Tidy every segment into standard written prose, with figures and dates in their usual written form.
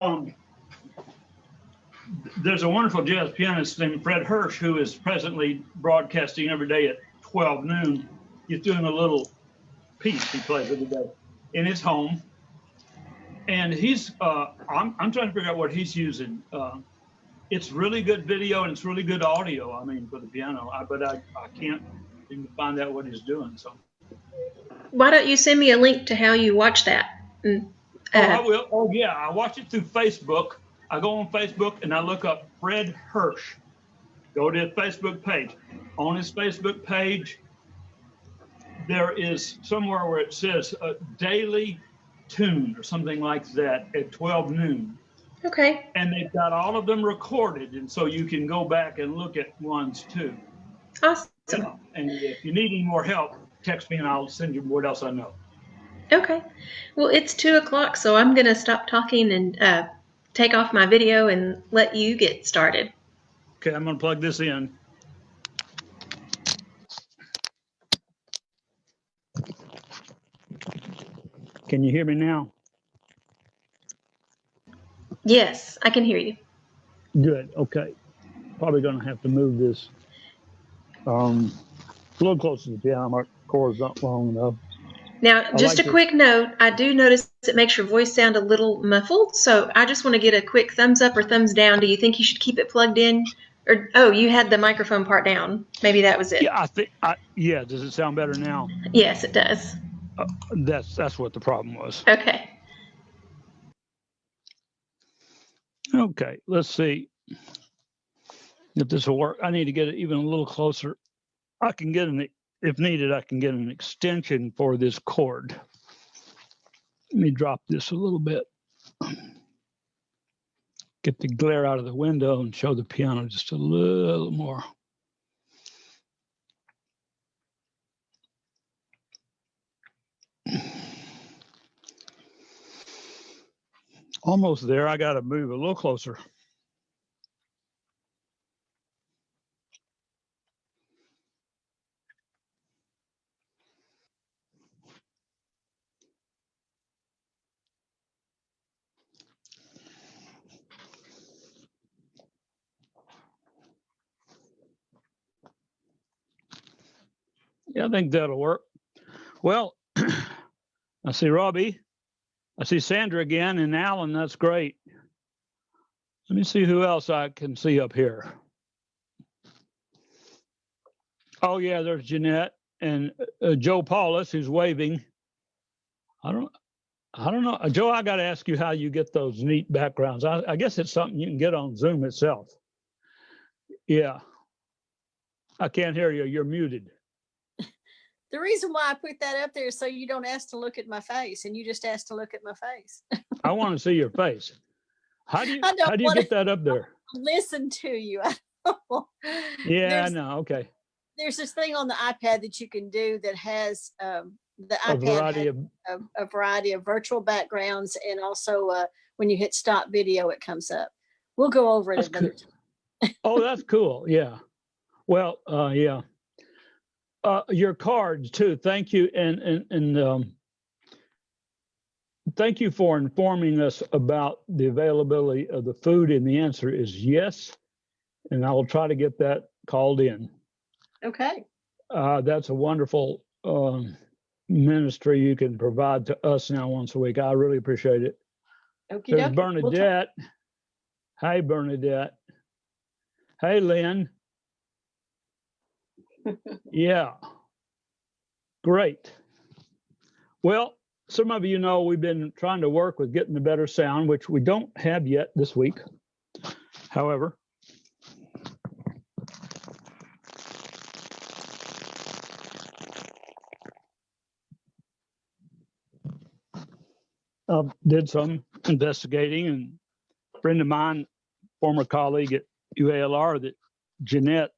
um, there's a wonderful jazz pianist named Fred Hirsch who is presently broadcasting every day at 12 noon. He's doing a little piece he plays every day in his home. And he's, I'm trying to figure out what he's using. It's really good video and it's really good audio, I mean, for the piano, but I can't even find out what he's doing, so. Why don't you send me a link to how you watch that? I will. Oh, yeah, I watch it through Facebook. I go on Facebook and I look up Fred Hirsch. Go to his Facebook page. On his Facebook page, there is somewhere where it says a daily tune or something like that at 12 noon. Okay. And they've got all of them recorded, and so you can go back and look at ones too. Awesome. Yeah. And if you need any more help, text me and I'll send you what else I know. Okay. Well, it's 2:00, so I'm going to stop talking and take off my video and let you get started. Okay, I'm going to plug this in. Can you hear me now? Yes, I can hear you. Good. Okay. Probably going to have to move this a little closer to the piano. My cord's not long enough. Now, just a quick note, I do notice it makes your voice sound a little muffled, so I just want to get a quick thumbs up or thumbs down. Do you think you should keep it plugged in? Or, oh, you had the microphone part down. Maybe that was it. Yeah, I think, yeah, does it sound better now? Yes, it does. That's what the problem was. Okay. Okay, let's see if this will work. I need to get it even a little closer. I can get if needed, I can get an extension for this cord. Let me drop this a little bit. Get the glare out of the window and show the piano just a little more. Almost there. I got to move a little closer. Yeah, I think that'll work. Well, I see Robbie. I see Sandra again and Alan. That's great. Let me see who else I can see up here. Oh, yeah, there's Jeanette and Joe Paulus, who's waving. I don't know. Joe, I got to ask you how you get those neat backgrounds. I guess it's something you can get on Zoom itself. Yeah. I can't hear you. You're muted. The reason why I put that up there is so you don't ask to look at my face, and you just ask to look at my face. I want to see your face. How do you get that up there? Listen to you. Yeah, I know. Okay. There's this thing on the iPad that you can do that has the A iPad variety has a variety of virtual backgrounds, and also when you hit stop video, it comes up. We'll go over it another time. Oh, that's cool. Yeah. Well, yeah. Your cards too. Thank you, and thank you for informing us about the availability of the food. And the answer is yes, and I will try to get that called in. Okay. That's a wonderful ministry you can provide to us now once a week. I really appreciate it. Okay. There's Bernadette. Hey, Bernadette. Hey, Lynn. Yeah, great. Well, some of you know we've been trying to work with getting the better sound, which we don't have yet this week. However, did some investigating, and a friend of mine, former colleague at UALR, that Jeanette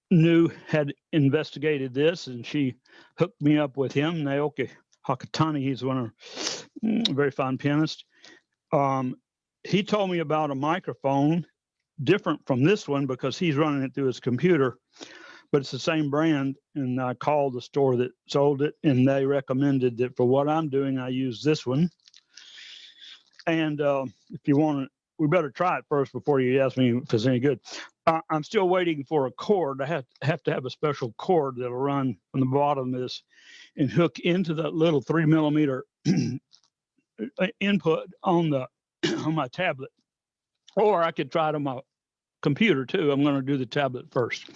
knew had investigated this, and she hooked me up with him, Naoki Hakatani. He's a very fine pianist. He told me about a microphone different from this one because he's running it through his computer, but it's the same brand. And I called the store that sold it, and they recommended that for what I'm doing, I use this one. And if you want to, we better try it first before you ask me if it's any good. I'm still waiting for a cord. I have to have a special cord that'll run from the bottom of this and hook into that little 3mm input on the on my tablet. Or I could try it on my computer too. I'm going to do the tablet first.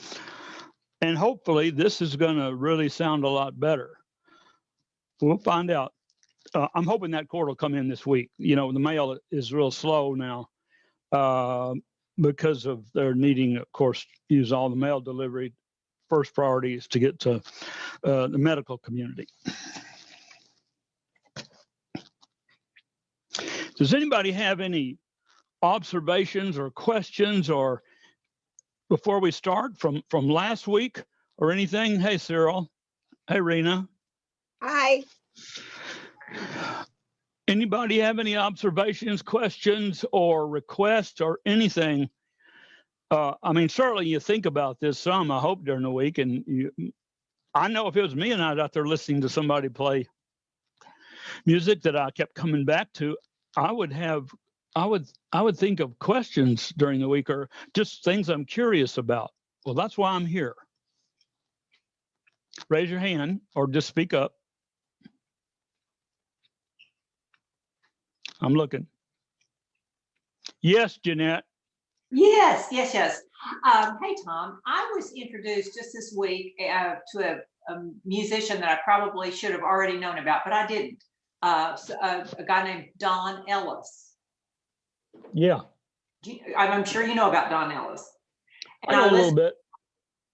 And hopefully this is going to really sound a lot better. We'll find out. I'm hoping that cord will come in this week. You know, the mail is real slow now because of their needing, of course, use all the mail delivery. First priority is to get to the medical community. Does anybody have any observations or questions or before we start from last week or anything? Hey, Cyril. Hey, Rena. Hi. Anybody have any observations, questions, or requests or anything? I mean, certainly you think about this some, I hope, during the week. And I know if it was me and I was out there listening to somebody play music that I kept coming back to, I would think of questions during the week or just things I'm curious about. Well, that's why I'm here. Raise your hand or just speak up. I'm looking. Yes, Jeanette. Yes. Hey, Tom. I was introduced just this week to a musician that I probably should have already known about, but I didn't. A guy named Don Ellis. Yeah. I'm sure you know about Don Ellis. And I know a little bit.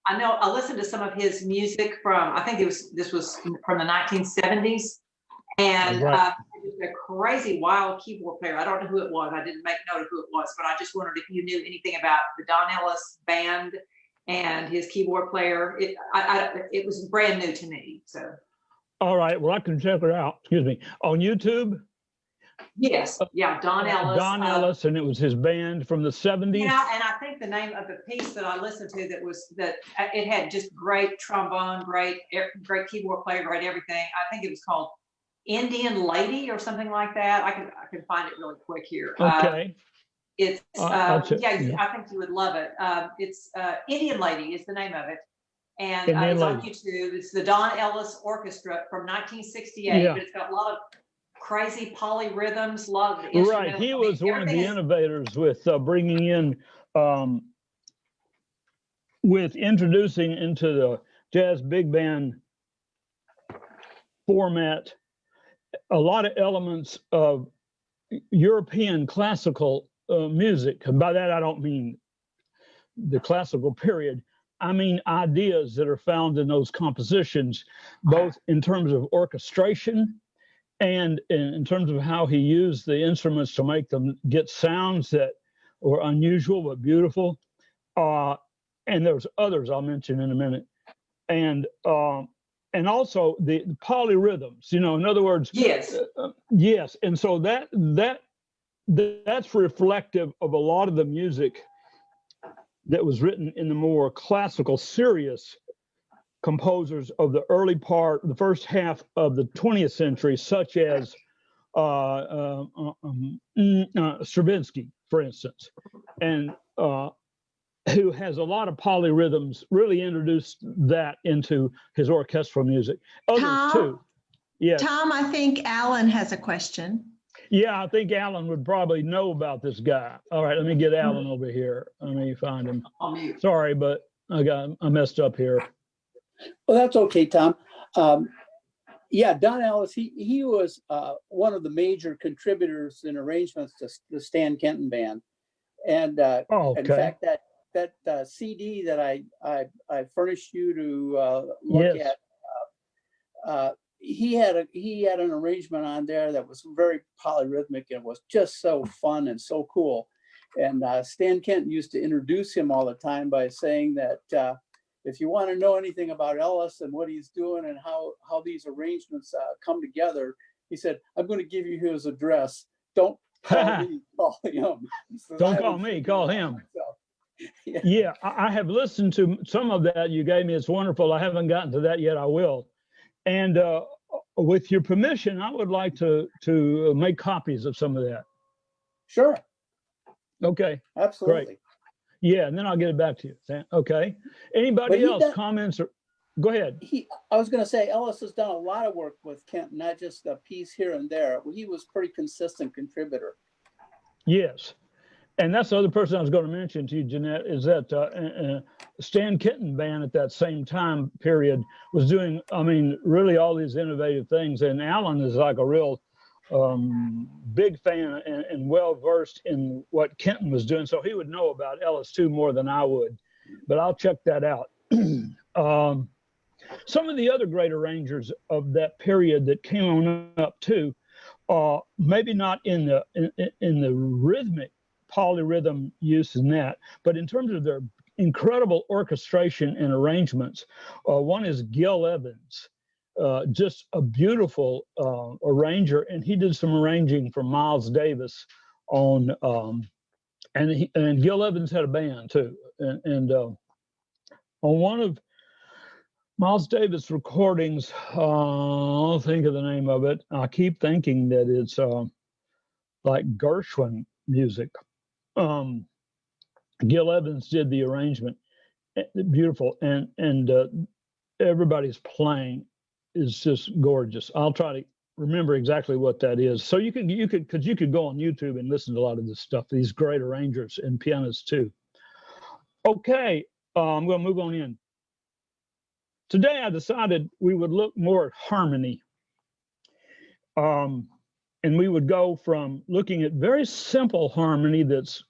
I listened to some of his music from, I think this was from the 1970s. And right. A crazy wild keyboard player. I don't know who it was. I didn't make note of who it was, but I just wondered if you knew anything about the Don Ellis band and his keyboard player. It was brand new to me. So. All right. Well, I can check it out. Excuse me. On YouTube? Yes. Yeah. Don Ellis. Don Ellis, and it was his band from the 70s. Yeah. And I think the name of the piece that I listened to that it had just great trombone, great keyboard player, great everything. I think it was called Indian Lady or something like that. I can find it really quick here. Okay. It's I think you would love it. It's Indian Lady is the name of it, and it's on YouTube. It's the Don Ellis Orchestra from 1968, but it's got a lot of crazy polyrhythms. Love the instrumental. Right, he was one of the innovators with bringing in, with introducing into the jazz big band format a lot of elements of European classical music. And by that, I don't mean the classical period. I mean ideas that are found in those compositions, both in terms of orchestration and in terms of how he used the instruments to make them get sounds that were unusual but beautiful. And there's others I'll mention in a minute. And also the polyrhythms, you know, in other words, yes. Yes. And so that's reflective of a lot of the music that was written in the more classical, serious composers of the the first half of the 20th century, such as Stravinsky, for instance, and who has a lot of polyrhythms, really introduced that into his orchestral music. Others Tom, too. Yes. Tom, I think Alan has a question. Yeah, I think Alan would probably know about this guy. All right, let me get Alan over here. Let me find him. Sorry, but I messed up here. Well, that's okay, Tom. Yeah, Don Ellis, he was one of the major contributors in arrangements to the Stan Kenton Band. And in fact, that CD that I furnished you to look at, he had an arrangement on there that was very polyrhythmic and was just so fun and so cool. And Stan Kenton used to introduce him all the time by saying that if you want to know anything about Ellis and what he's doing and how these arrangements come together, he said, I'm going to give you his address. Don't call me, call him. Don't call me, call him. Yeah, I have listened to some of that you gave me. It's wonderful. I haven't gotten to that yet. I will. And with your permission, I would like to make copies of some of that. Sure. Okay. Absolutely. Great. Yeah, and then I'll get it back to you. Okay. Anybody else comments or go ahead? I was going to say Ellis has done a lot of work with Kenton, not just a piece here and there. He was a pretty consistent contributor. Yes. And that's the other person I was going to mention to you, Jeanette, is that Stan Kenton Band at that same time period was doing, I mean, really all these innovative things. And Alan is like a real big fan and well-versed in what Kenton was doing. So he would know about Ellis too more than I would, but I'll check that out. Some of the other great arrangers of that period that came on up too, maybe not in the rhythmic polyrhythm use in that, but in terms of their incredible orchestration and arrangements. One is Gil Evans, just a beautiful arranger, and he did some arranging for Miles Davis on, and Gil Evans had a band too, and on one of Miles Davis recordings, I'll think of the name of it. I keep thinking that it's like Gershwin music. Gil Evans did the arrangement, beautiful, and everybody's playing is just gorgeous. I'll try to remember exactly what that is. So you could go on YouTube and listen to a lot of this stuff. These great arrangers and pianists too. Okay, I'm going to move on in. Today I decided we would look more at harmony. And we would go from looking at very simple harmony that's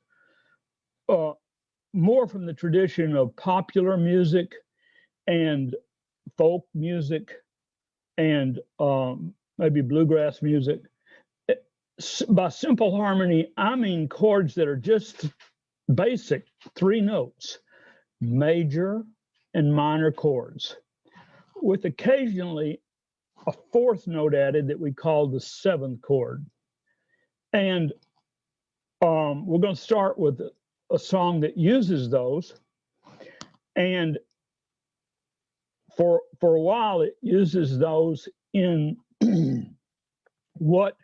more from the tradition of popular music and folk music and maybe bluegrass music. By simple harmony, I mean chords that are just basic 3 notes, major and minor chords, with occasionally a 4th note added that we call the 7th chord. And we're going to start with a song that uses those. And for a while, it uses those in what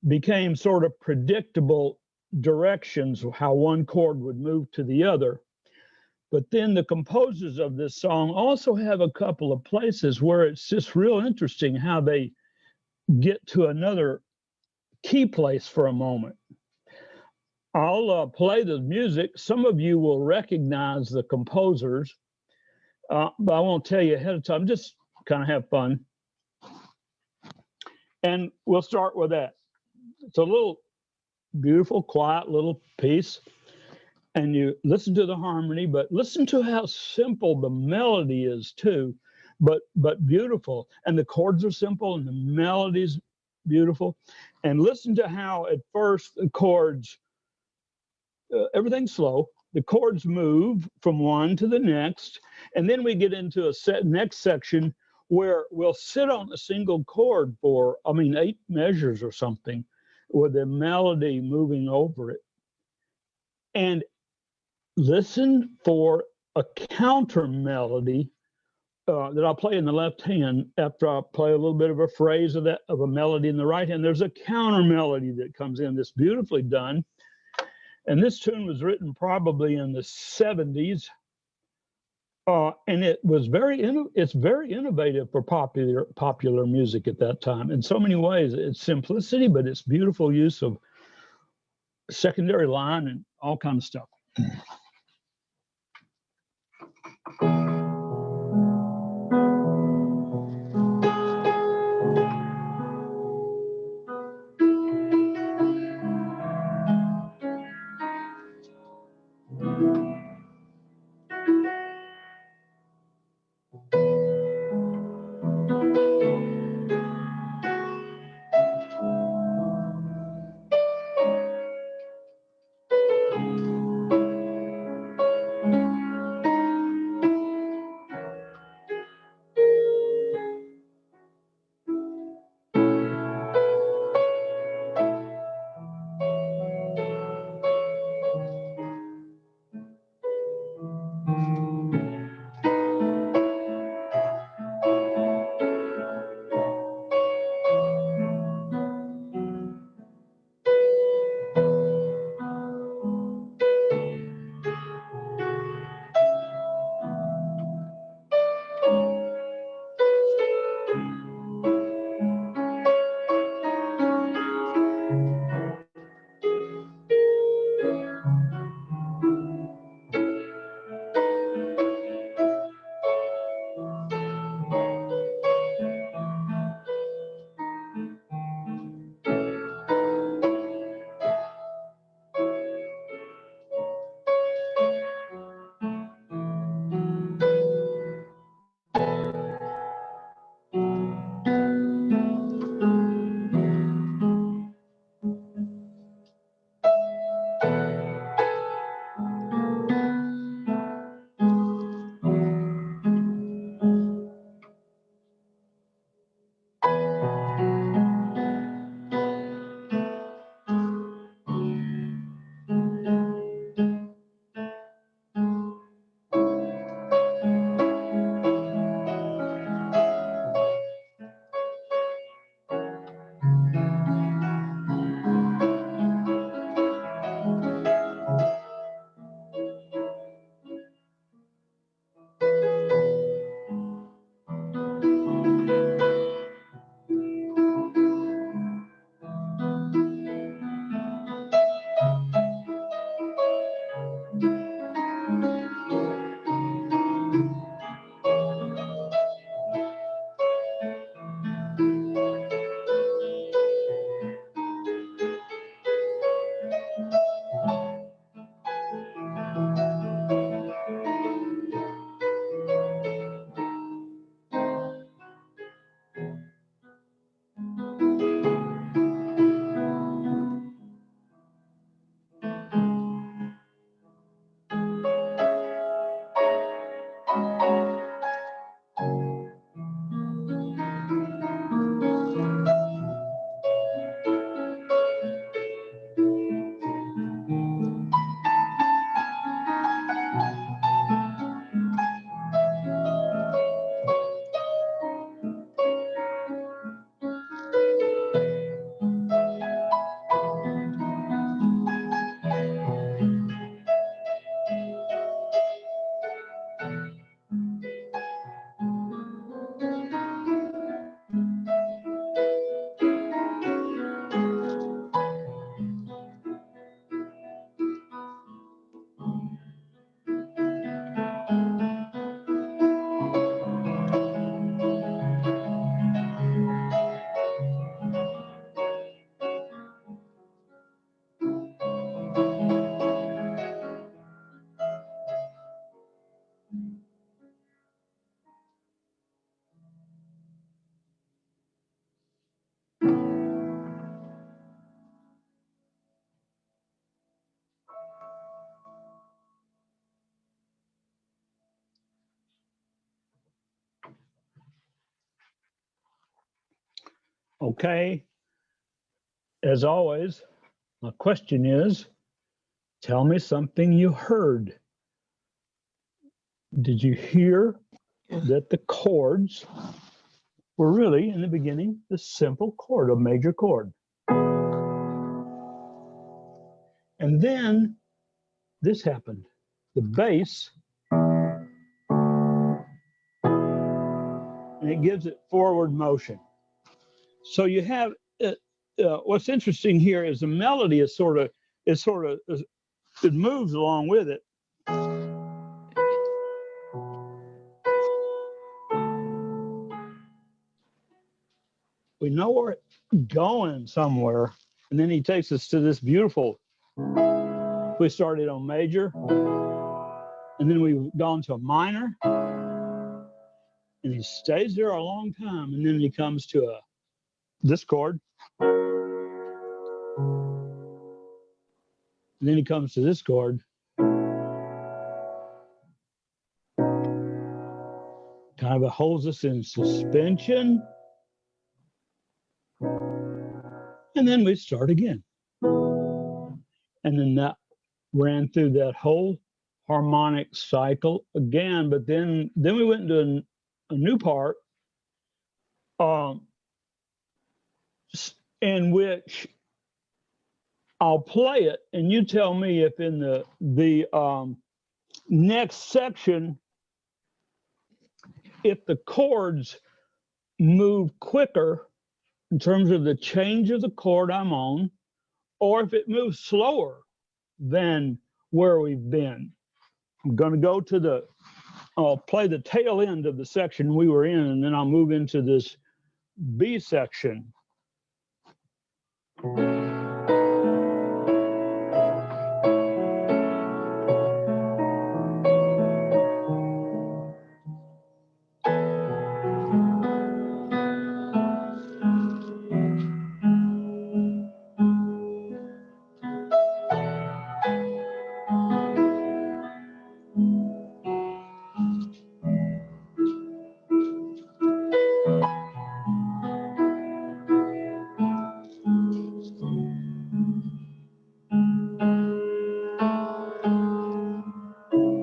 became sort of predictable directions, how one chord would move to the other. But then the composers of this song also have a couple of places where it's just real interesting how they get to another key place for a moment. I'll play the music. Some of you will recognize the composers, but I won't tell you ahead of time. Just kind of have fun. And we'll start with that. It's a little beautiful, quiet little piece. And you listen to the harmony, but listen to how simple the melody is too, but beautiful. And the chords are simple and the melody's beautiful. And listen to how at first the chords, everything's slow. The chords move from one to the next. And then we get into a next section where we'll sit on a single chord for, 8 measures or something, with the melody moving over it. And listen for a counter melody that I'll play in the left hand after I play a little bit of a phrase of a melody in the right hand. There's a counter melody that comes in that's beautifully done. And this tune was written probably in the 70s. And it was it's very innovative for popular music at that time. In so many ways, it's simplicity, but it's beautiful use of secondary line and all kinds of stuff. Okay. As always, my question is, tell me something you heard. Did you hear that the chords were really, in the beginning, the simple chord, a major chord? And then this happened. The bass, and it gives it forward motion. So you have, what's interesting here is the melody is it moves along with it. We know we're going somewhere, and then he takes us to this beautiful, we started on major, and then we've gone to a minor, and he stays there a long time, and then he comes to this chord, and then he comes to this chord, kind of holds us in suspension, and then we start again. And then that ran through that whole harmonic cycle again, but then we went into a new part, in which I'll play it, and you tell me if in the next section, if the chords move quicker in terms of the change of the chord I'm on, or if it moves slower than where we've been. I'm going to go to I'll play the tail end of the section we were in, and then I'll move into this B section.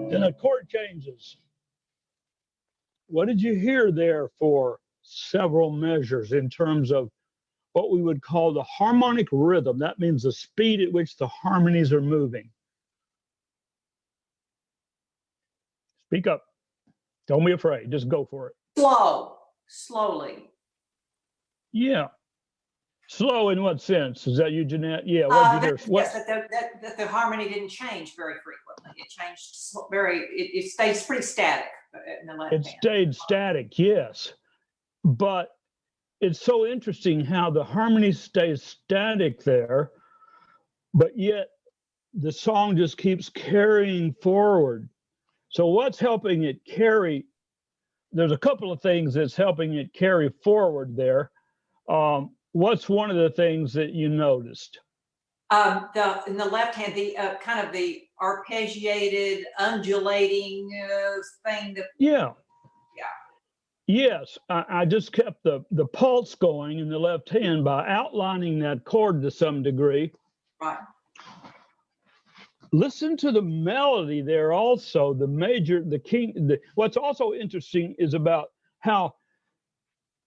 Then a chord changes. What did you hear there for several measures in terms of what we would call the harmonic rhythm? That means the speed at which the harmonies are moving. Speak up. Don't be afraid. Just go for it. Slowly. Yeah. Slow in what sense? Is that you, Jeanette? Yeah. What did you hear? Yes, that the harmony didn't change very frequently. It changed it stays pretty static in the left hand. It stayed static, yes. But it's so interesting how the harmony stays static there, but yet the song just keeps carrying forward. So what's helping it carry? There's a couple of things that's helping it carry forward there. What's one of the things that you noticed? In the left hand, the kind of the arpeggiated, undulating thing. Yeah. Yes, I just kept the pulse going in the left hand by outlining that chord to some degree. Right. Listen to the melody there also, the major, the key. What's also interesting is about how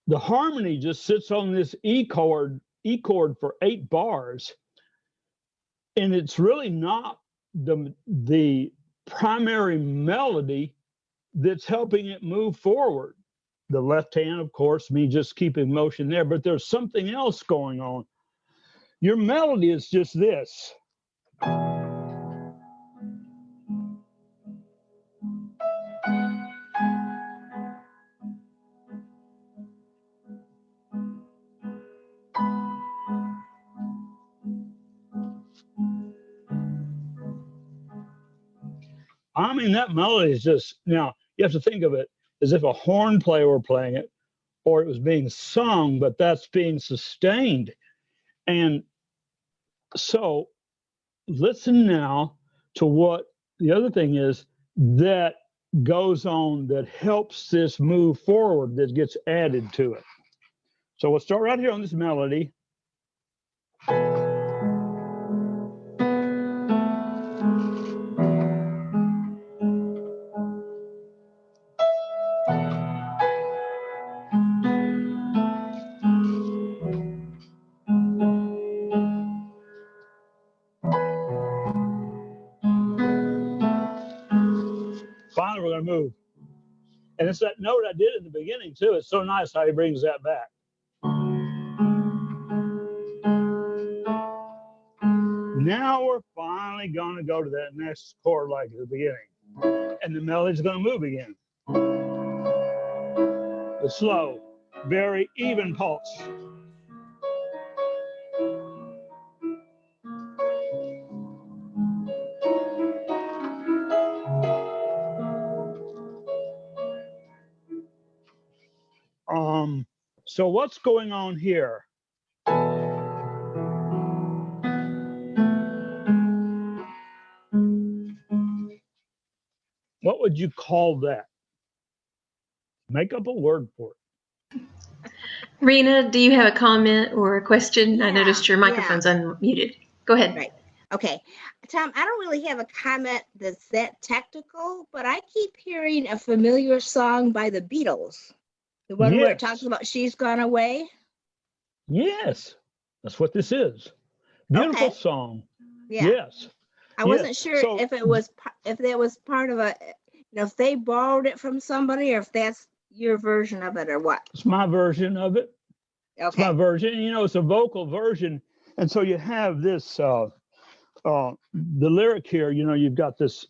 the harmony just sits on this E chord for 8 bars. And it's really not the primary melody that's helping it move forward. The left hand, of course, me just keeping motion there, but there's something else going on. Your melody is just this. I mean, that melody is just, now you have to think of it as if a horn player were playing it, or it was being sung, but that's being sustained. And so listen now to what the other thing is that goes on that helps this move forward, that gets added to it. So we'll start right here on this melody. Finally, we're going to move. And it's that note I did in the beginning, too. It's so nice how he brings that back. Now we're finally going to go to that next chord like at the beginning. And the melody's going to move again. The slow, very even pulse. So what's going on here? What would you call that? Make up a word for it. Rena, do you have a comment or a question? I noticed your microphone's unmuted. Go ahead. Right. Okay. Tom, I don't really have a comment that's that technical, but I keep hearing a familiar song by the Beatles. The one where it talks about She's Gone Away. Yes. That's what this is. Beautiful song. Yeah. Yes. I wasn't sure if that was part of if they borrowed it from somebody or if that's your version of it or what. It's my version of it. Okay. It's my version. It's a vocal version. And so you have this, the lyric here, you've got this,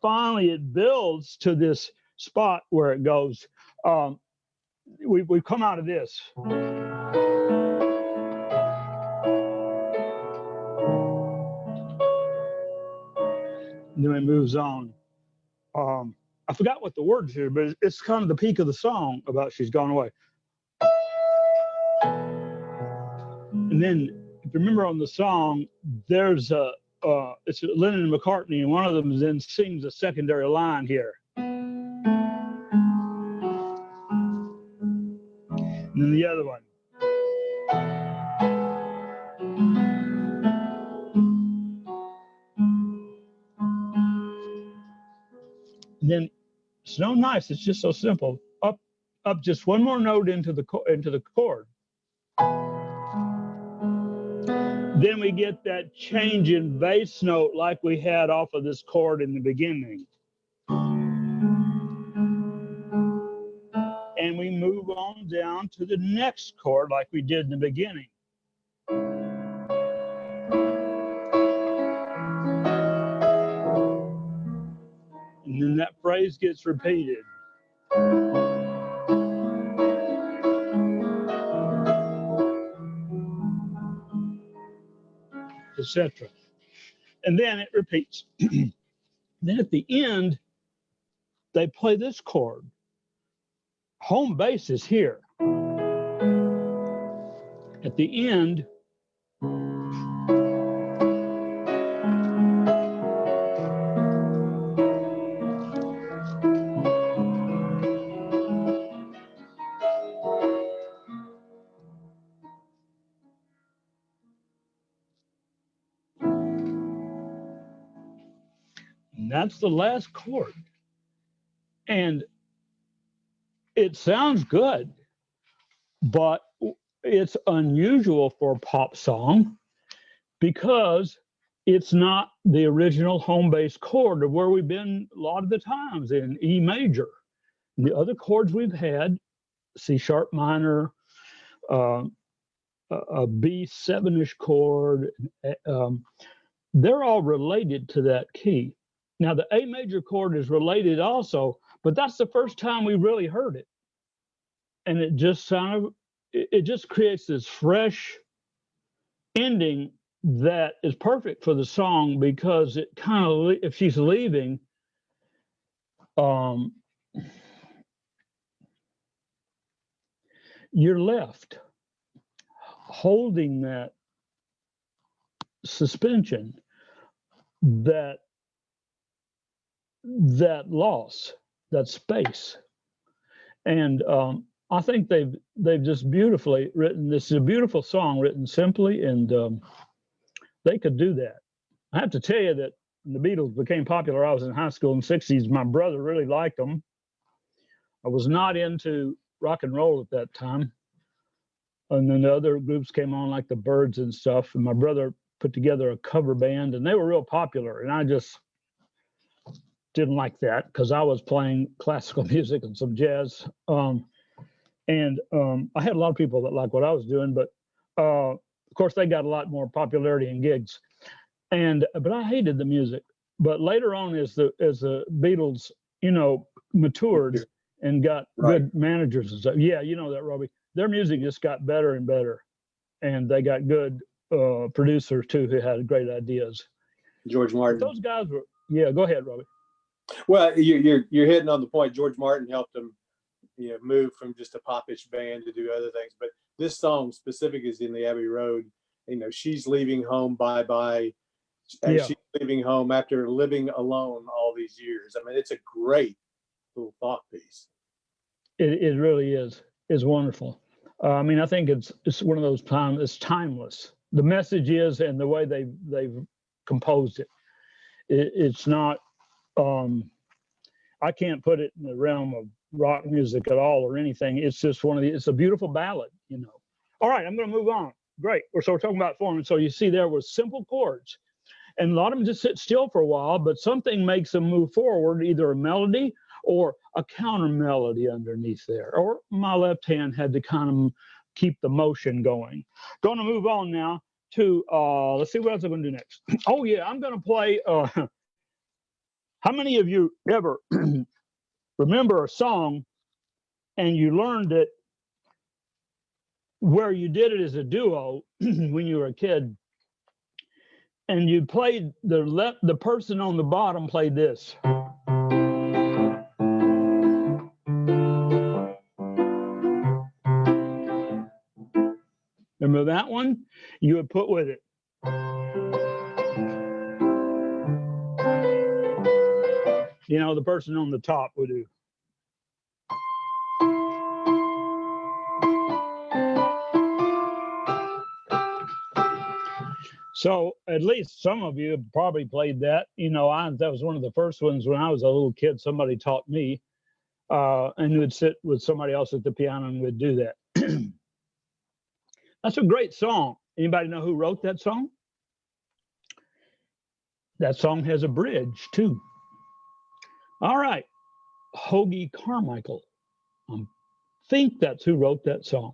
finally it builds to this spot where it goes, we've come out of this. And then it moves on. I forgot what the words here, but it's kind of the peak of the song about She's Gone Away. And then, if you remember on the song, there's it's Lennon and McCartney, and one of them then sings a secondary line here. And then the other one. And then it's so nice. It's just so simple. Up just one more note into the chord. Then we get that change in bass note like we had off of this chord in the beginning. And we move on down to the next chord like we did in the beginning. And then that phrase gets repeated. Etc. And then it repeats. Then at the end, they play this chord. Home base is here. At the end, and that's the last chord. And it sounds good, but it's unusual for a pop song because it's not the original home base chord of where we've been a lot of the times in E major. The other chords we've had, C sharp minor, a B7-ish chord, they're all related to that key. Now the A major chord is related also, but that's the first time we really heard it. And it just creates this fresh ending that is perfect for the song because it kind of, if she's leaving, you're left holding that suspension, that loss, that space. And I think they've just beautifully written. This is a beautiful song written simply, and they could do that. I have to tell you that when the Beatles became popular, I was in high school in the 60s. My brother really liked them. I was not into rock and roll at that time. And then the other groups came on, like the Byrds and stuff. And my brother put together a cover band, and they were real popular. And I just didn't like that because I was playing classical music and some jazz. I had a lot of people that liked what I was doing, but of course they got a lot more popularity in gigs. But I hated the music. But later on, as the Beatles, matured and got good managers and stuff. Yeah, you know that, Robbie. Their music just got better and better, and they got good producers too who had great ideas. George Martin. But those guys were. Yeah, go ahead, Robbie. Well, you're hitting on the point. George Martin helped them, move from just a popish band to do other things. But this song specific is in the Abbey Road. She's leaving home, bye-bye. And she's leaving home after living alone all these years. I mean, it's a great little thought piece. It really is. It's wonderful. I think it's one of those times. It's timeless. The message is, and the way they've composed it. It's not. I can't put it in the realm of rock music at all or anything. It's just it's a beautiful ballad. All right, I'm going to move on. Great. So we're talking about form. And so you see there was simple chords. And a lot of them just sit still for a while, but something makes them move forward, either a melody or a counter melody underneath there. Or my left hand had to kind of keep the motion going. Going to move on now to, let's see what else I'm going to do next. Oh, yeah, I'm going to play. How many of you ever remember a song and you learned it where you did it as a duo when you were a kid? And you played the person on the bottom played this. Remember that one? You would put with it. The person on the top would do. So at least some of you have probably played that. That was one of the first ones when I was a little kid. Somebody taught me, and would sit with somebody else at the piano and would do that. That's a great song. Anybody know who wrote that song? That song has a bridge too. All right, Hoagie Carmichael. I think that's who wrote that song.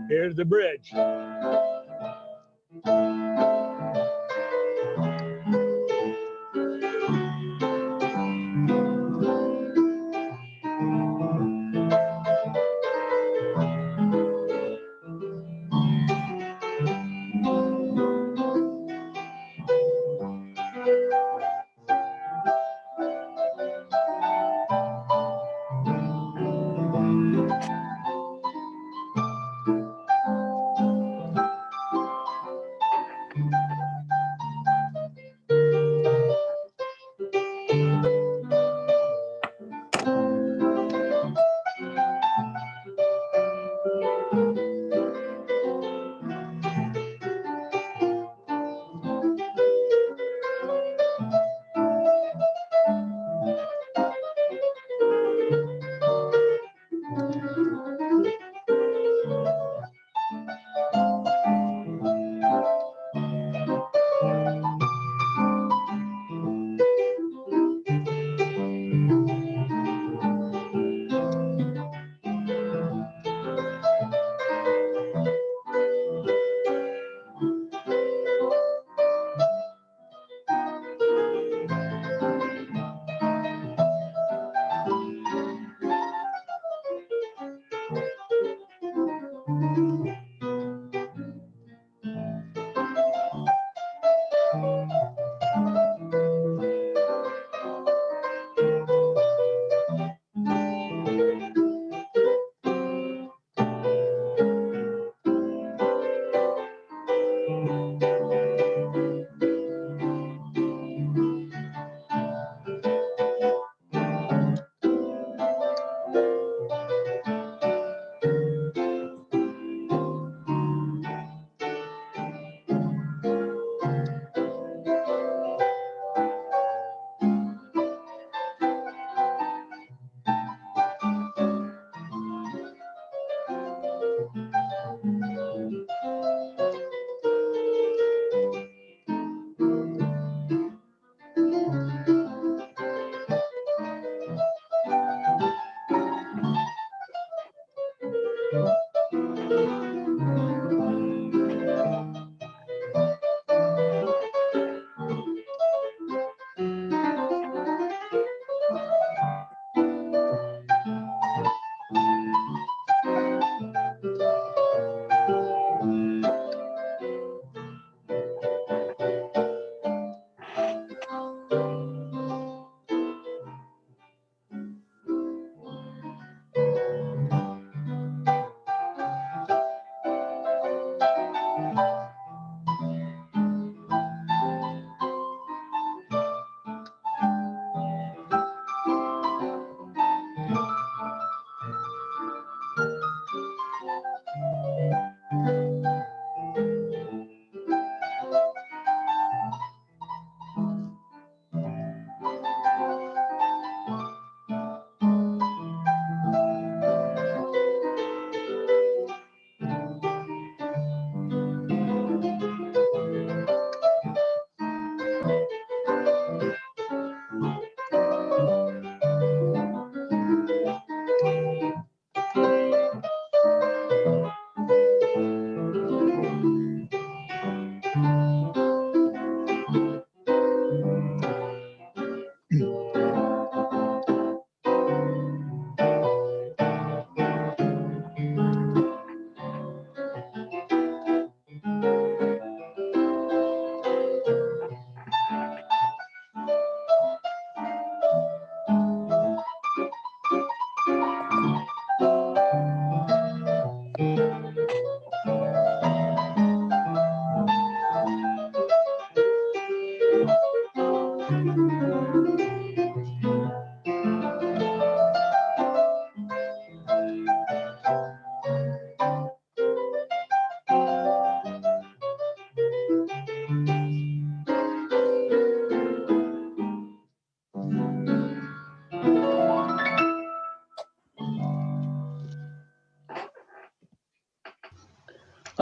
Here's the bridge.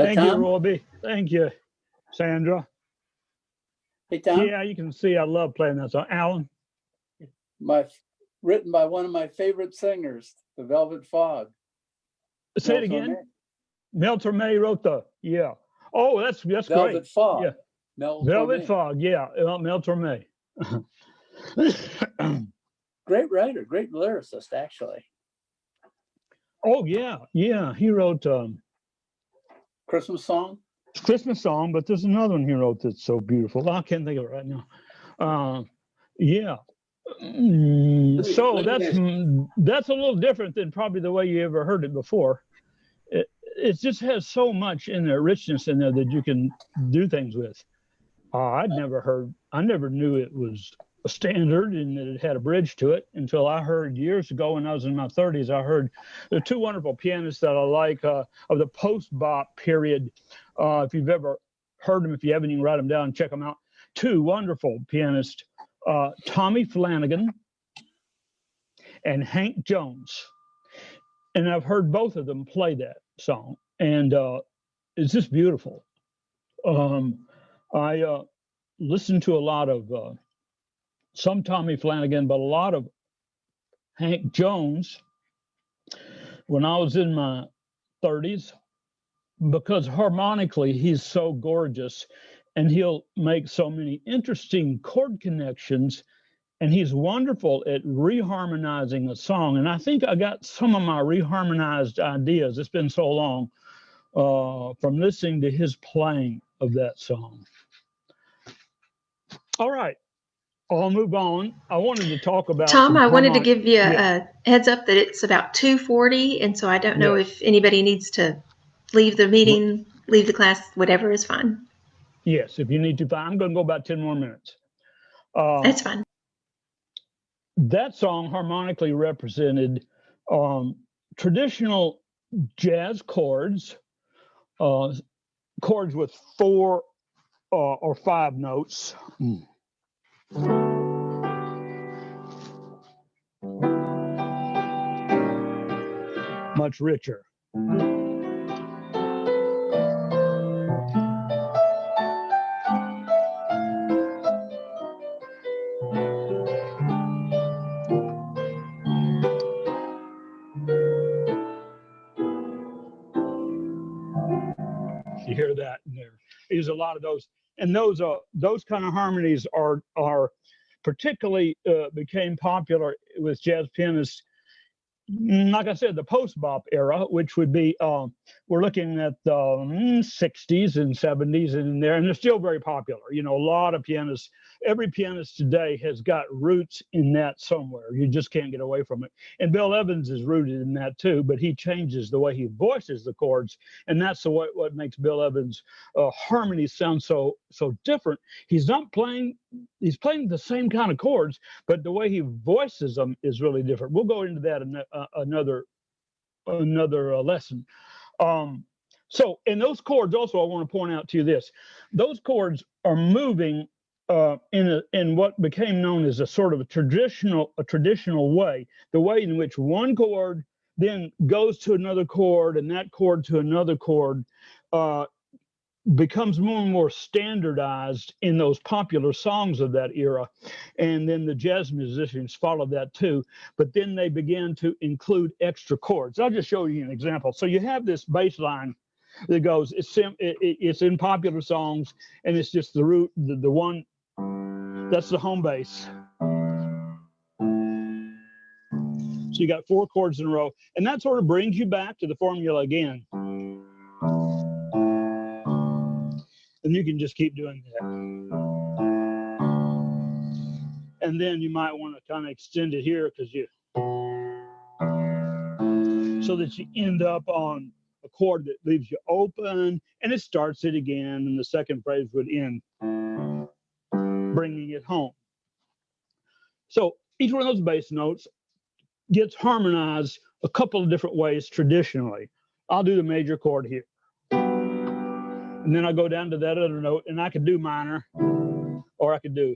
Thank you, Tom? Roby. Thank you, Sandra. Hey, Tom? Yeah, you can see I love playing that song. Alan? Written by one of my favorite singers, the Velvet Fog. Say it again. Mel Torme wrote yeah. Oh, that's Velvet great. Fog. Yeah. Mel Velvet Torme. Fog, yeah. Mel Torme. Great writer, great lyricist, actually. Oh, yeah. Yeah, he wrote Christmas song? Christmas song, but there's another one he wrote that's so beautiful. I can't think of it right now. Yeah. So that's a little different than probably the way you ever heard it before. It just has so much in there, richness in there that you can do things with. I never knew it was a standard and that it had a bridge to it until I heard years ago when I was in my 30s. I heard the two wonderful pianists that I like of the post-bop period. If you've ever heard them, if you haven't, you can write them down and check them out. Two wonderful pianists, Tommy Flanagan and Hank Jones. And I've heard both of them play that song, and it's just beautiful. I listened to a lot of some Tommy Flanagan, but a lot of Hank Jones when I was in my 30s, because harmonically he's so gorgeous and he'll make so many interesting chord connections, and he's wonderful at reharmonizing a song. And I think I got some of my reharmonized ideas, it's been so long, from listening to his playing of that song. All right, I'll move on. I wanted to talk about Tom, I wanted to give you a heads up that it's about 2:40, and so I don't know if anybody needs to leave the meeting, leave the class, whatever is fine. Yes, if you need to, I'm going to go about 10 more minutes. That's fine. That song harmonically represented traditional jazz chords, chords with 4 or 5 notes. Much richer. You hear that in there. There's a lot of those, and those kind of harmonies are particularly became popular with jazz pianists. Like I said, the post-bop era, which would be we're looking at the 60s and 70s and there, and they're still very popular. You know, a lot of pianists, every pianist today has got roots in that somewhere. You just can't get away from it. And Bill Evans is rooted in that too, but he changes the way he voices the chords, and that's what makes Bill Evans' harmonies sound so different. He's playing the same kind of chords, but the way he voices them is really different. We'll go into that in another lesson. So in those chords also, I want to point out to you this: those chords are moving in what became known as a sort of a traditional way, the way in which one chord then goes to another chord and that chord to another chord, becomes more and more standardized in those popular songs of that era. And then the jazz musicians followed that too, but then they began to include extra chords. I'll just show you an example. So you have this bass line that goes, it's in popular songs, and it's just the root, the one, that's the home bass. So you got 4 chords in a row, and that sort of brings you back to the formula again. And you can just keep doing that. And then you might want to kind of extend it here so that you end up on a chord that leaves you open, and it starts it again, and the second phrase would end, bringing it home. So each one of those bass notes gets harmonized a couple of different ways traditionally. I'll do the major chord here. And then I go down to that other note, and I could do minor, or I could do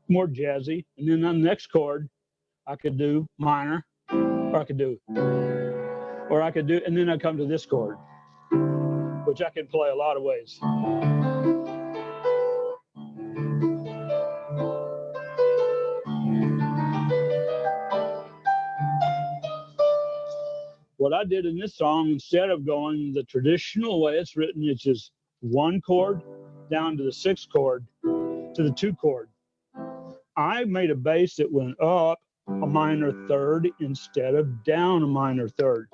more jazzy. And then on the next chord, I could do minor, or I could do. Or I could do, and then I come to this chord, which I can play a lot of ways. What I did in this song, instead of going the traditional way it's written, which is 1 chord down to the 6th chord to the 2 chord, I made a bass that went up a minor 3rd instead of down a minor 3rd.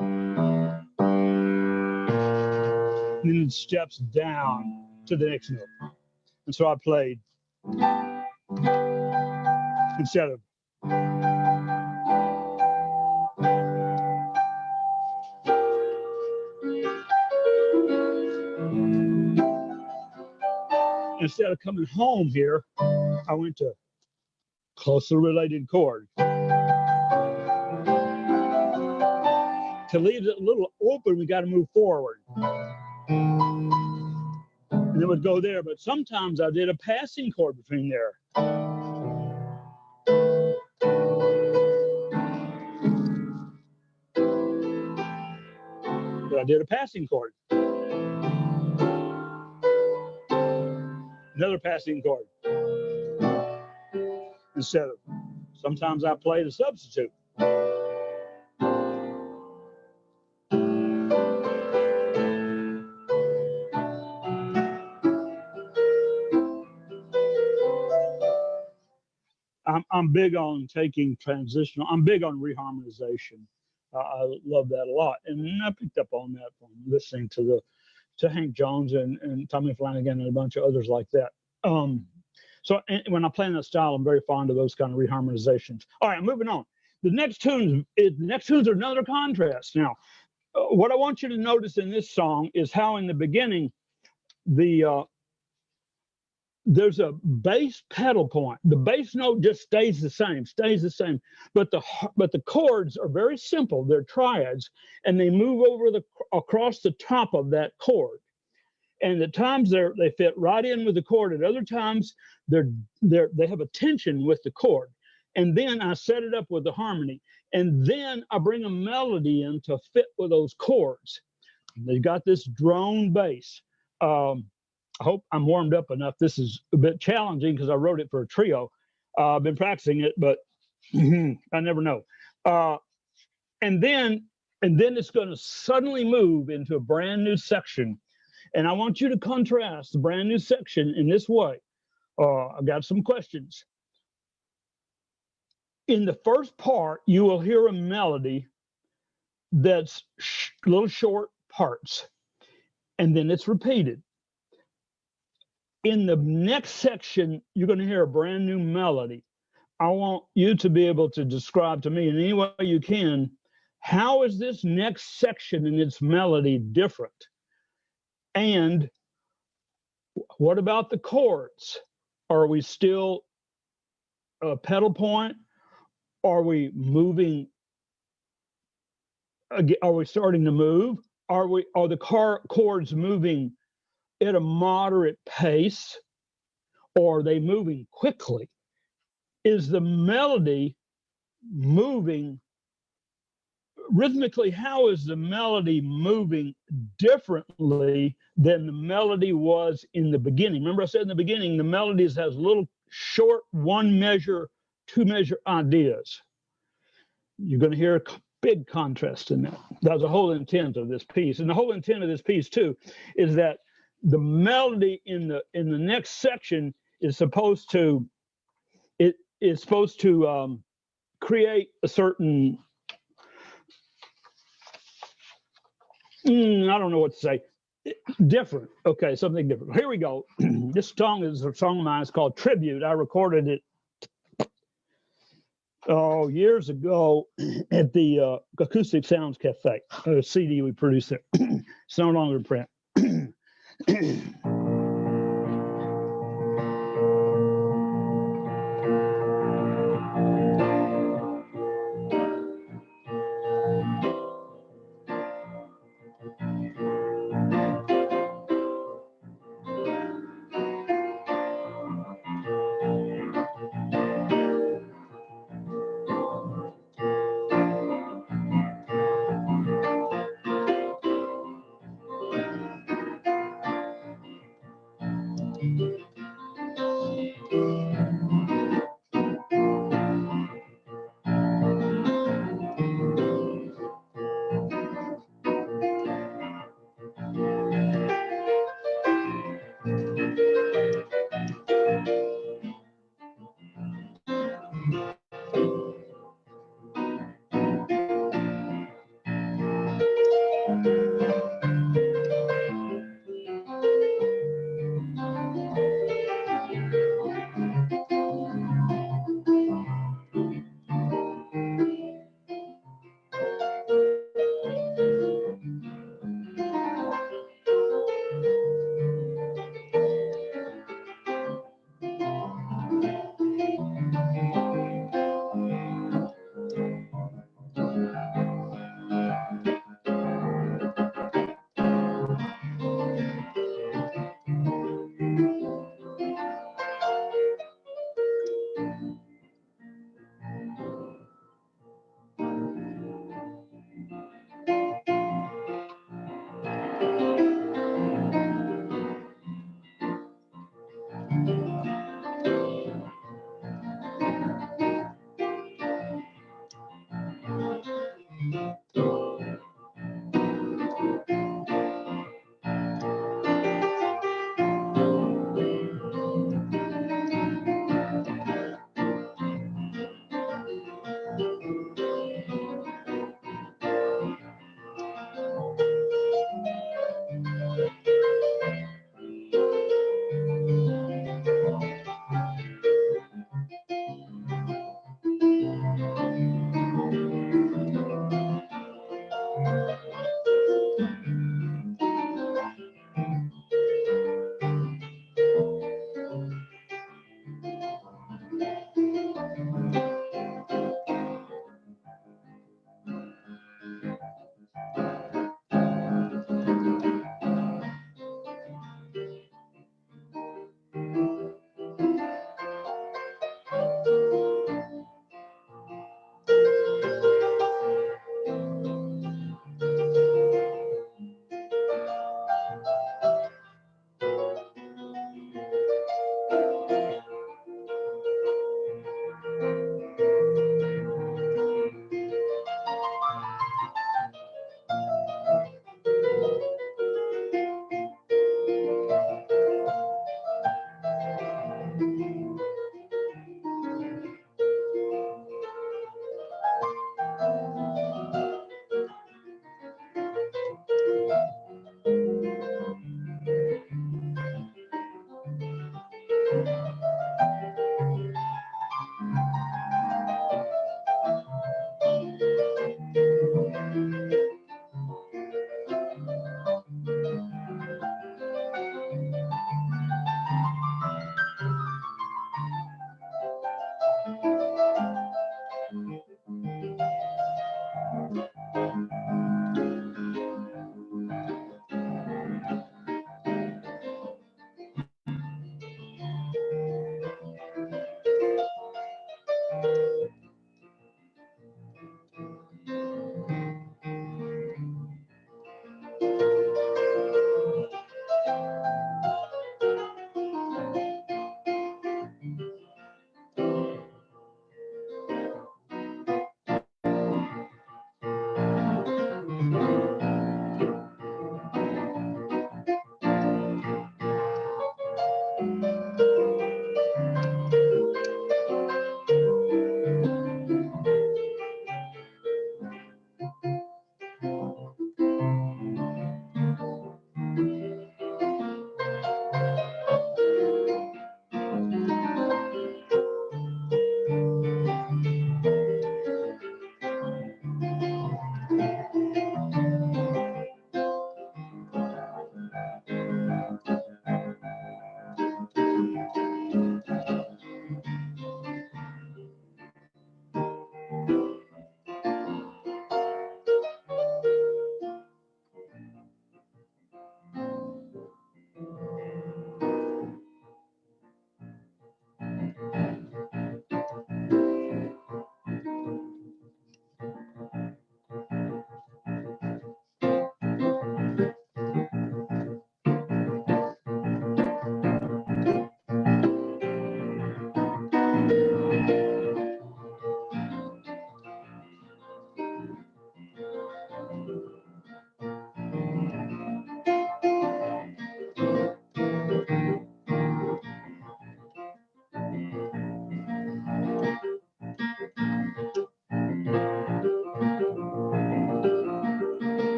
And then it steps down to the next note. And so I played instead of. Instead of coming home here, I went to closely related chord. To leave it a little open, we got to move forward. And it would go there, but sometimes I did a passing chord between there. But I did a passing chord. Another passing chord. Instead of, sometimes I played a substitute. I'm big on taking transitional. I'm big on reharmonization. I love that a lot, and I picked up on that from listening to Hank Jones and Tommy Flanagan and a bunch of others like that. So when I play in that style, I'm very fond of those kind of reharmonizations. All right, moving on. The next tunes are another contrast. Now, what I want you to notice in this song is how in the beginning there's a bass pedal point. The bass note just stays the same, but the chords are very simple. They're triads, and they move across the top of that chord. And at times they fit right in with the chord. At other times they have a tension with the chord. And then I set it up with the harmony, and then I bring a melody in to fit with those chords. They got this drone bass. I hope I'm warmed up enough. This is a bit challenging because I wrote it for a trio. I've been practicing it, but I never know. And then it's going to suddenly move into a brand new section. And I want you to contrast the brand new section in this way. I've got some questions. In the first part, you will hear a melody that's little short parts, and then it's repeated. In the next section, you're going to hear a brand new melody. I want you to be able to describe to me in any way you can, how is this next section and its melody different? And what about the chords? Are we still a pedal point? Are we moving? Are we starting to move? Are the chords moving at a moderate pace, or are they moving quickly? Is the melody moving rhythmically? How is the melody moving differently than the melody was in the beginning? Remember I said in the beginning, the melodies has little short 1 measure, 2 measure ideas. You're going to hear a big contrast in that. That's the whole intent of this piece. And the whole intent of this piece too is that the melody in the next section is supposed to create a certain I don't know what to say. Different. Okay, something different. Here we go. This song is a song of mine. It's called Tribute. I recorded it years ago at the Acoustic Sounds Cafe, a CD we produced there. It's no longer in print.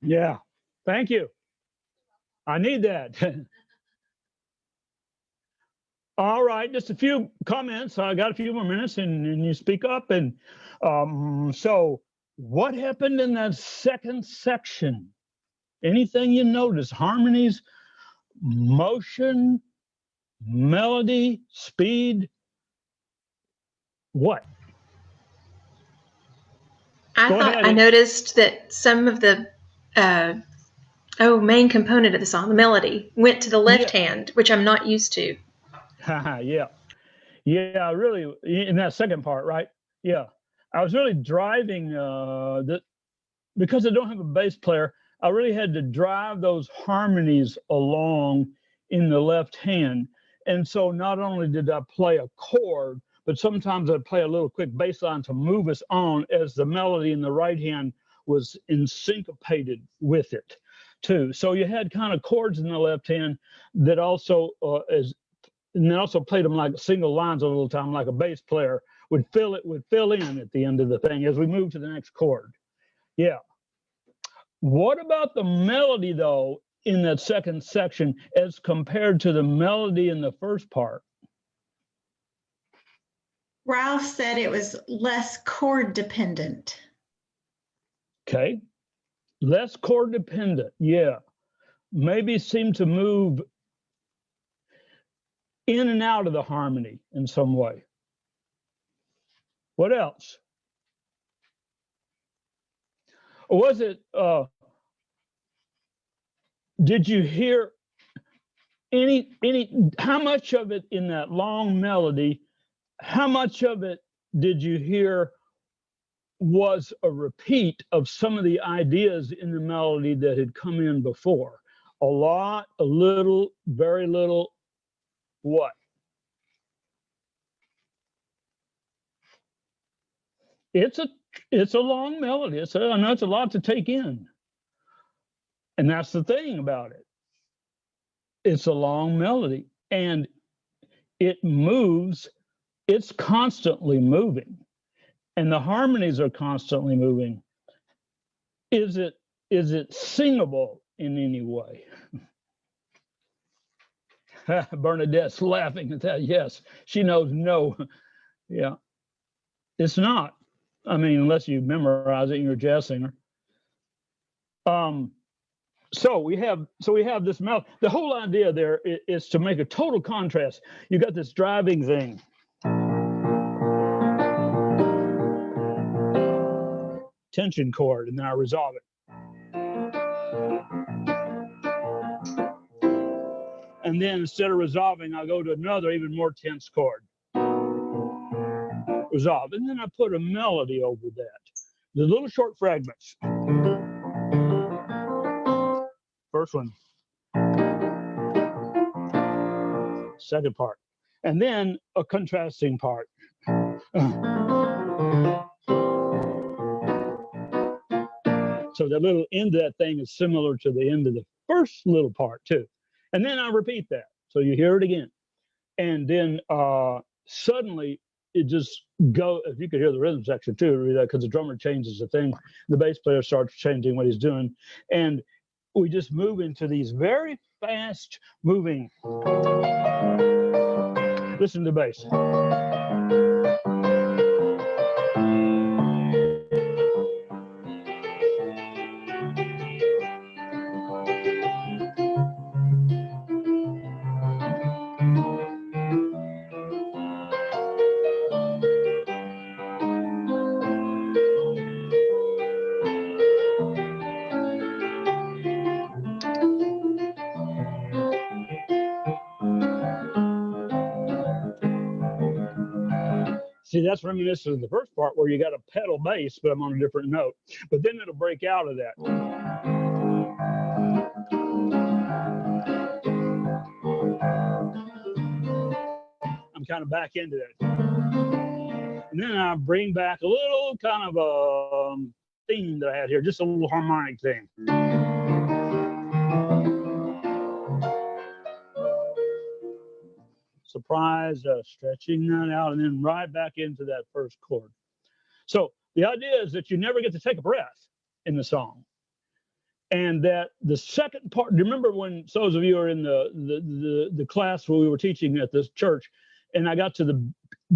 Yeah, thank you. I need that. All right, just a few comments. I got a few more minutes, and you speak up. And so, what happened in that second section? Anything you notice? Harmonies, motion, melody, speed? What? I noticed that some of the main component of the song, the melody, went to the left hand, which I'm not used to. Yeah, really, in that second part, right? Yeah, I was really driving because I don't have a bass player. I really had to drive those harmonies along in the left hand, and so not only did I play a chord, but sometimes I'd play a little quick bass line to move us on as the melody in the right hand was syncopated with it too. So you had kind of chords in the left hand that also and they also played them like single lines a little time, like a bass player would fill in at the end of the thing as we move to the next chord. Yeah. What about the melody though in that second section as compared to the melody in the first part? Ralph said it was less chord dependent. Okay. Less chord dependent. Yeah. Maybe seemed to move in and out of the harmony in some way. What else? Was it, did you hear how much of it in that long melody, how much of it did you hear was a repeat of some of the ideas in the melody that had come in before? A lot, a little, very little, what? It's a long melody. I know it's a lot to take in. And that's the thing about it. It's a long melody and it moves, it's constantly moving. And the harmonies are constantly moving. Is it singable in any way? Bernadette's laughing at that. Yes, she knows no. Yeah, it's not. I mean, unless you memorize it and you're a jazz singer. So we have this melody. The whole idea there is to make a total contrast. You got this driving thing. Tension chord, and then I resolve it. And then instead of resolving, I go to another even more tense chord. Resolve. And then I put a melody over that. The little short fragments. First one. Second part. And then a contrasting part. So the little end of that thing is similar to the end of the first little part too. And then I repeat that. So you hear it again. And then suddenly it just go, if you could hear the rhythm section too, because the drummer changes the thing, the bass player starts changing what he's doing. And we just move into these very fast moving. Listen to the bass. See, that's reminiscent of the first part where you got a pedal bass, but I'm on a different note. But then it'll break out of that. I'm kind of back into that. And then I bring back a little kind of a theme that I had here, just a little harmonic thing. Surprise, stretching that out, and then right back into that first chord. So the idea is that you never get to take a breath in the song. And that the second part, do you remember when those of you are in the class where we were teaching at this church, and I got to the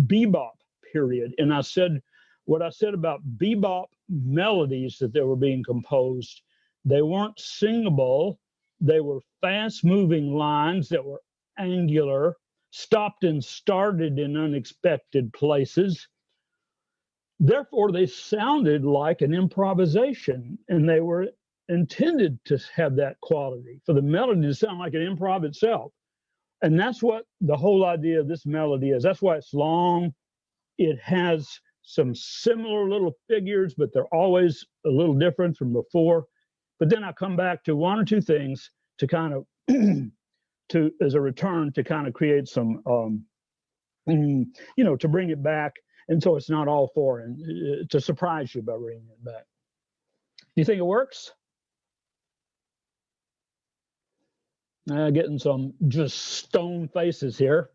bebop period, and I said what I said about bebop melodies that they were being composed. They weren't singable. They were fast-moving lines that were angular, stopped and started in unexpected places. Therefore, they sounded like an improvisation, and they were intended to have that quality, for the melody to sound like an improv itself. And that's what the whole idea of this melody is. That's why it's long. It has some similar little figures, but they're always a little different from before. But then I come back to one or two things to kind of, as a return to kind of create some, to bring it back. And so it's not all foreign, to surprise you by bringing it back. You think it works? Getting some just stone faces here.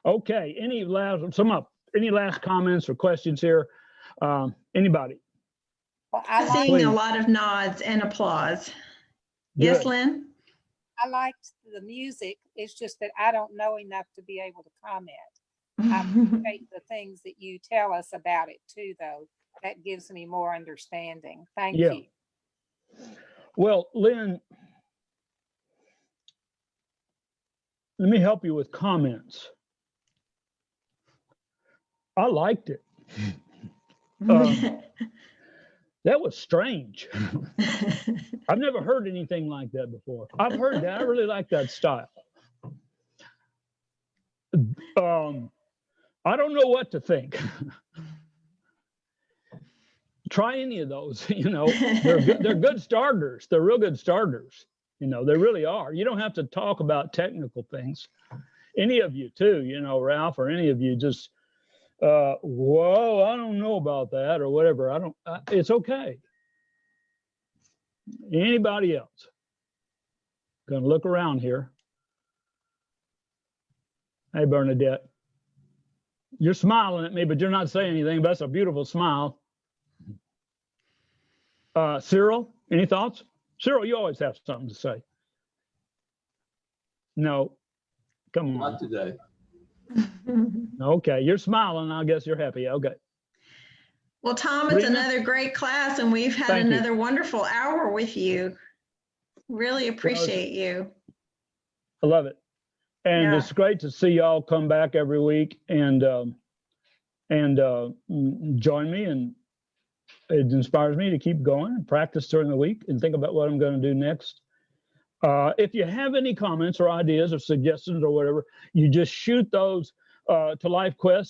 Okay, any last comments or questions here? Anybody? Well, I'm seeing a lot of nods and applause. Good. Yes, Lynn? I liked the music. It's just that I don't know enough to be able to comment. I appreciate the things that you tell us about it too, though. That gives me more understanding. Thank you. Well, Lynn, let me help you with comments. I liked it. That was strange. I've never heard anything like that before. I've heard that. I really like that style. I don't know what to think. Try any of those, they're good starters. They're real good starters. They really are. You don't have to talk about technical things. Any of you too, Ralph, or any of you just, whoa, I don't know about that or whatever. It's okay. Anybody else? Gonna look around here. Hey, Bernadette. You're smiling at me, but you're not saying anything, but that's a beautiful smile. Cyril, any thoughts? Cyril, you always have something to say. No, come on. Not today. Okay, you're smiling. I guess you're happy. Okay. Well, Tom, it's another great class, and we've had another wonderful hour with you. Really appreciate you. I love it. And it's great to see y'all come back every week and join me, and it inspires me to keep going and practice during the week and think about what I'm going to do next. If you have any comments or ideas or suggestions or whatever, you just shoot those to LifeQuest,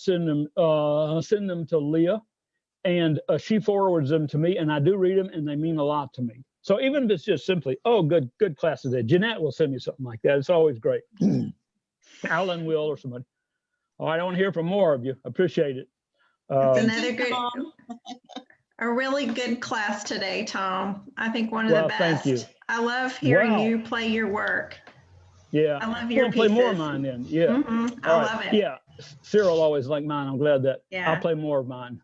send them to Leah, and she forwards them to me, and I do read them, and they mean a lot to me. So even if it's just simply, oh, good class today, Jeanette will send me something like that. It's always great. Alan will, or somebody. Oh, I want to hear from more of you. Appreciate it. A really good class today, Tom. I think one of the best. Thank you. I love hearing you play your work. Yeah. I love your play more of mine then. Yeah. I love it. Yeah. Cyril always liked mine. I'm glad that I'll play more of mine.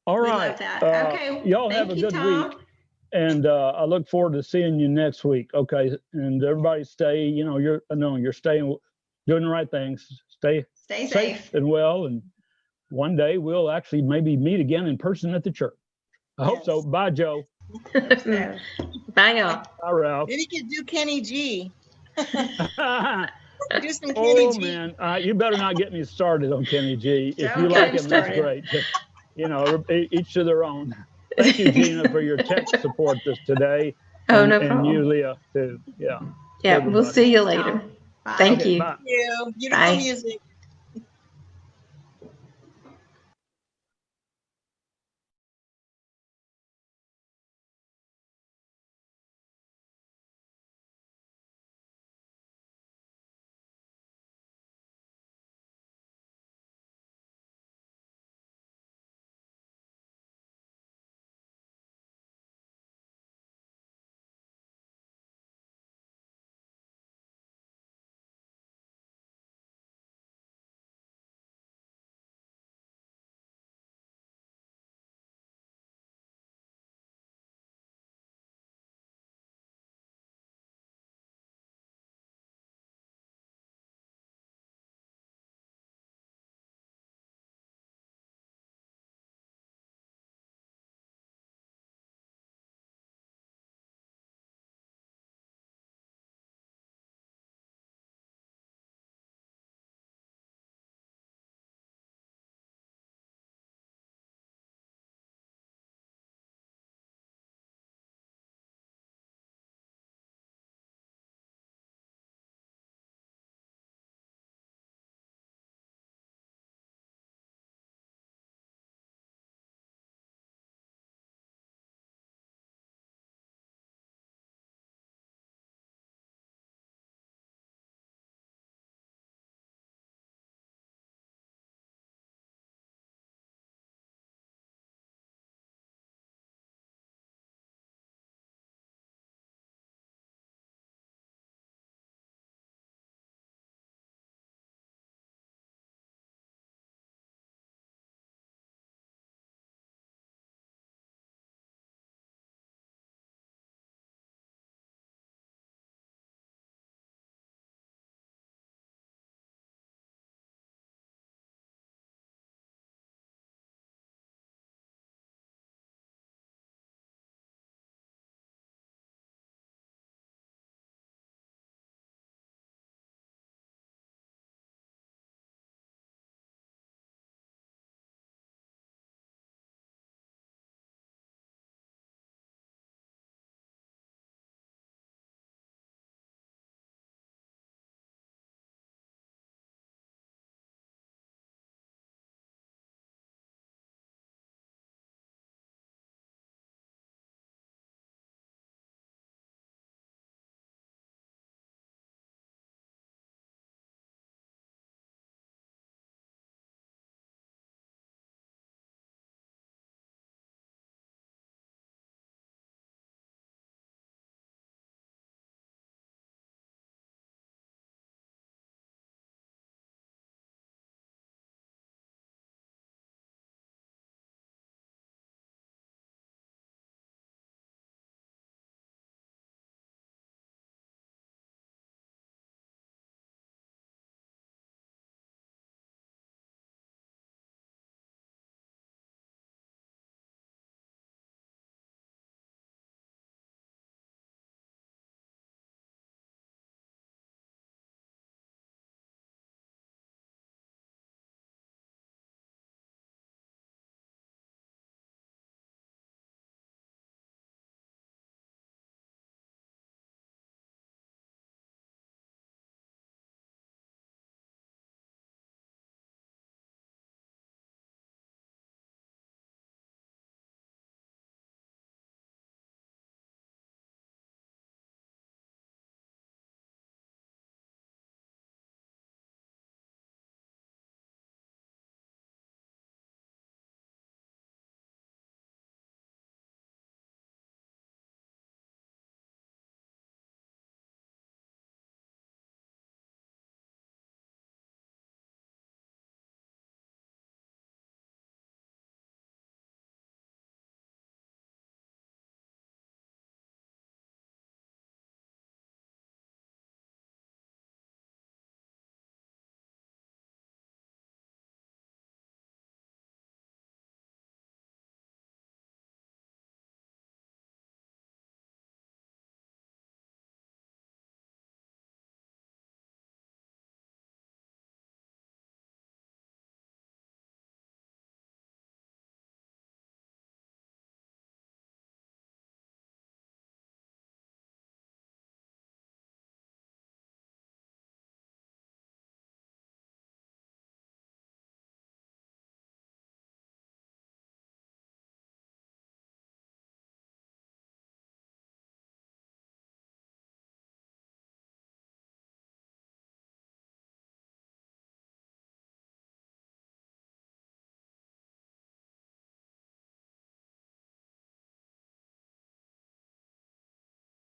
All right. Love that. Okay. Y'all have a good week. And I look forward to seeing you next week. Okay. And everybody stay, you're staying, doing the right things. Stay safe and well. And one day we'll actually maybe meet again in person at the church. I hope so. Bye, Joe. Bye, y'all. Bye, Ralph. Then he could do Kenny G. Do some Kenny oh, G. Man. You better not get me started on Kenny G. If you like him, that's great. Each to their own. Thank you, Gina, for your tech support today. Oh, no problem. And you, Leah, too. Yeah. Yeah, we'll see you later. Bye. Thank you. Bye. Thank you. Beautiful music.